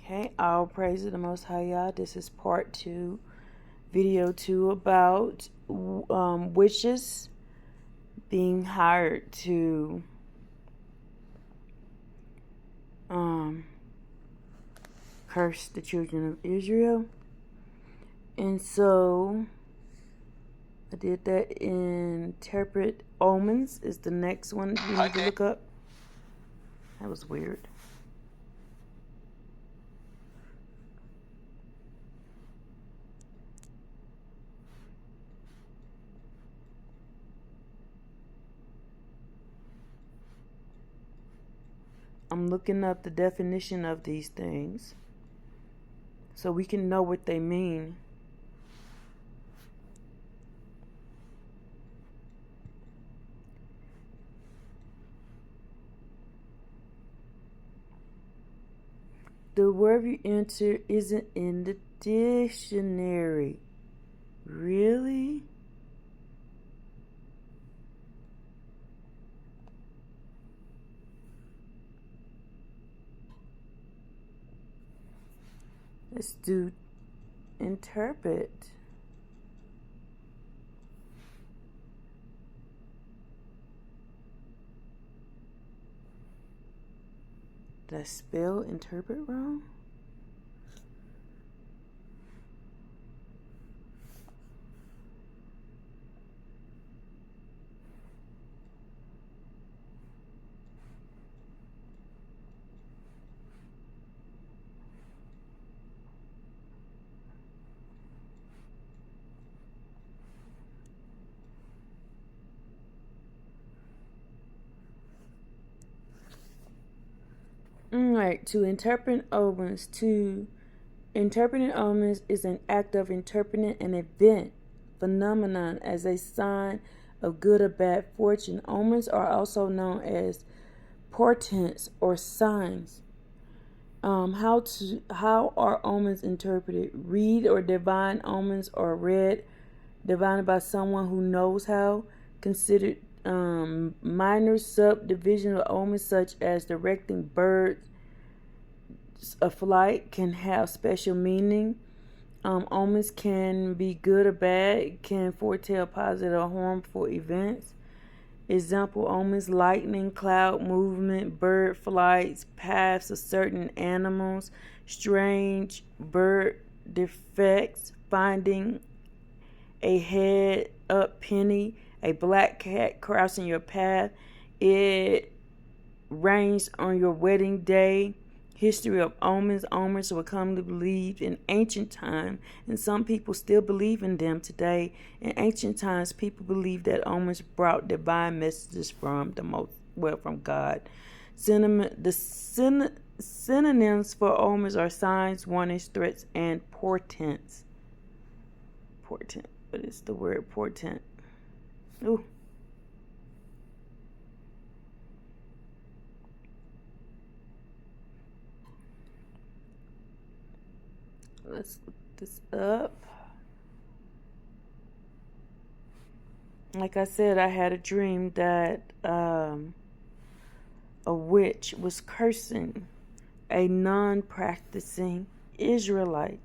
Okay, all praise to the Most High Yah. This is part 2, video 2 about witches being hired to curse the children of Israel. And so I did that. Interpret omens is the next one we need to look up. That was weird. I'm looking up the definition of these things so we can know what they mean. The word you enter isn't in the dictionary. Really? Let's do interpret. Did I spell interpret wrong? Alright, to interpret omens. Interpreting omens is an act of interpreting an event, phenomenon as a sign of good or bad fortune. Omens are also known as portents or signs. How are omens interpreted? Read or divine omens are read, divined by someone who knows how. Considered minor subdivision of omens, such as directing birds a flight, can have special meaning. Omens can be good or bad, can foretell positive or harmful events. Example omens: lightning, cloud movement, bird flights, paths of certain animals, strange bird defects, finding a head up penny, a black cat crossing your path, it rains on your wedding day. History of omens. Omens were commonly believed in ancient times, and some people still believe in them today. In ancient times, people believed that omens brought divine messages from from God. Synonyms for omens are signs, warnings, threats, and portents. Portent. What is the word portent? Ooh. Let's look this up. Like I said, I had a dream that a witch was cursing a non-practicing Israelite.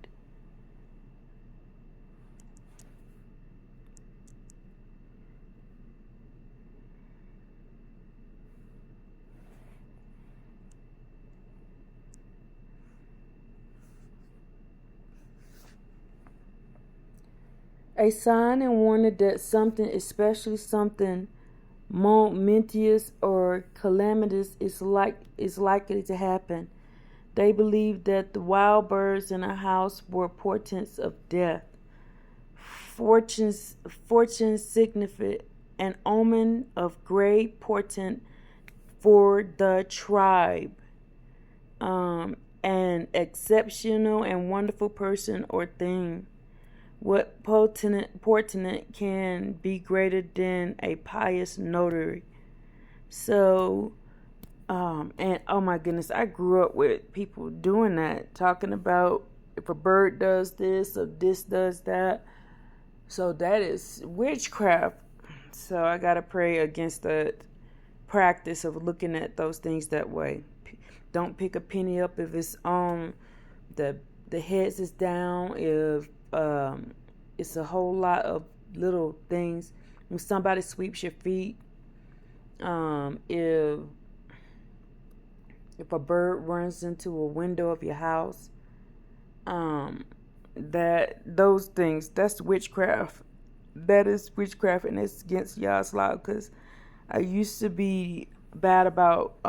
A sign and warning that something, especially something momentous or calamitous, is likely to happen. They believed that the wild birds in a house were portents of death. Fortune signified an omen of great portent for the tribe. An exceptional and wonderful person or thing. What portent can be greater than a pious notary? So, and oh my goodness, I grew up with people doing that, talking about if a bird does this or this does that. So that is witchcraft. So I gotta pray against the practice of looking at those things that way. Don't pick a penny up if it's on the heads is down, if it's a whole lot of little things. When somebody sweeps your feet, if a bird runs into a window of your house, that those things, that's witchcraft. That is witchcraft, and it's against Yah's law. Because I used to be bad about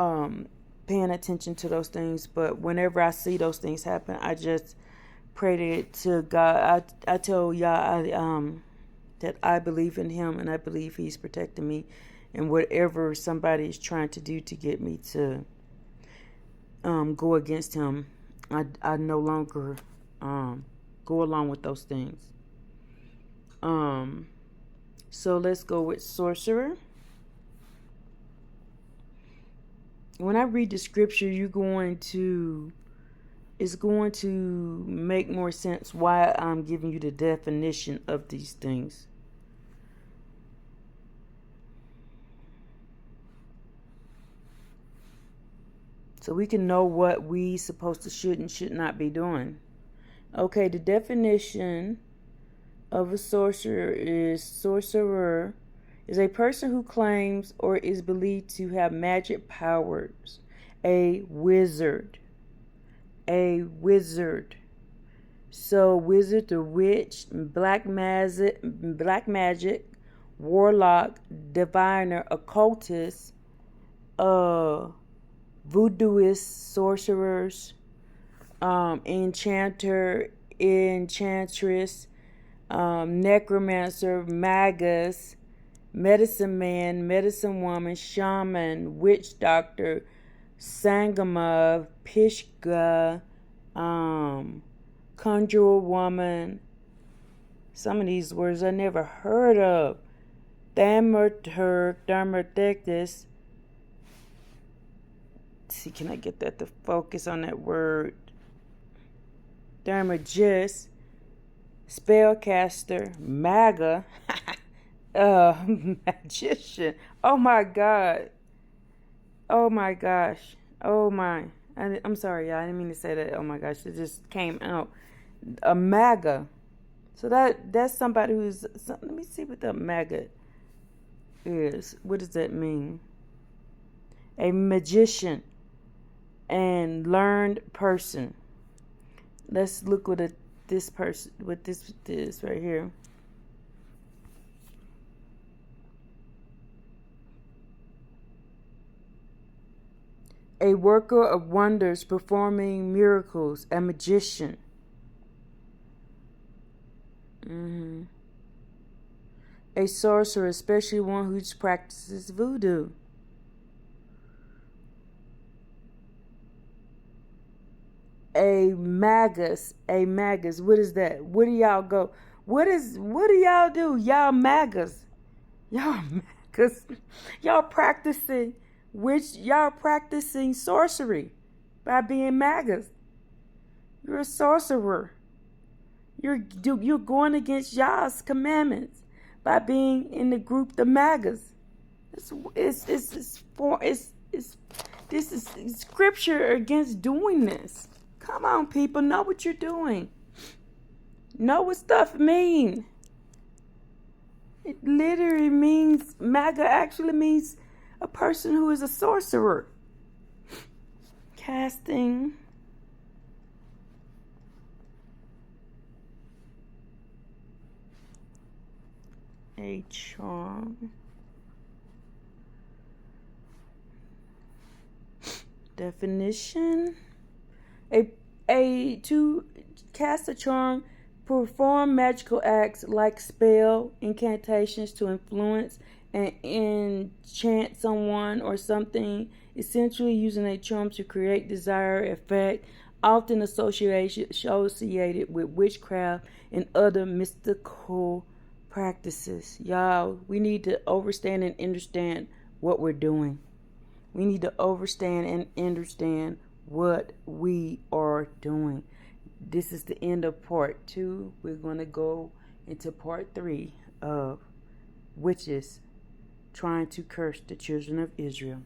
paying attention to those things, but whenever I see those things happen, I just pray to God. I tell Yah that I believe in Him, and I believe He's protecting me, and whatever somebody is trying to do to get me to go against Him, I no longer go along with those things. So let's go with sorcerer. When I read the scripture, it's going to make more sense why I'm giving you the definition of these things. So we can know what we supposed to should and should not be doing. Okay, the definition of a sorcerer is a person who claims or is believed to have magic powers. A wizard. So wizard, the witch, black magic, warlock, diviner, occultist, voodooist, sorcerers, enchanter, enchantress, necromancer, magus, medicine man, medicine woman, shaman, witch doctor, sangama, pishga, conjurer woman. Some of these words I never heard of. Thaumaturg. See, can I get that to focus on that word? Thaumaturgist, spellcaster, maga, magician. Oh my God. Oh my gosh. Oh my. I'm sorry, y'all. I didn't mean to say that. Oh my gosh. It just came out. A maga. So that's somebody who's. Let me see what the maga is. What does that mean? A magician and learned person. Let's look what this person, what this is right here. A worker of wonders, performing miracles, a magician. A sorcerer, especially one who practices voodoo. A magus. What is that? What do y'all go? What do y'all do? Y'all magus. Y'all practicing sorcery by being magus. You're a sorcerer. You're going against Yah's commandments by being in the group the magus. This is scripture against doing this. Come on, people, know what you're doing. Know what stuff mean. It literally means, maga actually means a person who is a sorcerer. Casting. A charm. Definition. To cast a charm, perform magical acts like spell, incantations to influence and enchant someone or something, essentially using a charm to create desired effect, often associated with witchcraft and other mystical practices. Y'all, we need to understand and understand what we're doing. We need to understand and understand what we are doing. This is the end of part 2. We're going to go into part 3 of witches trying to curse the children of Israel.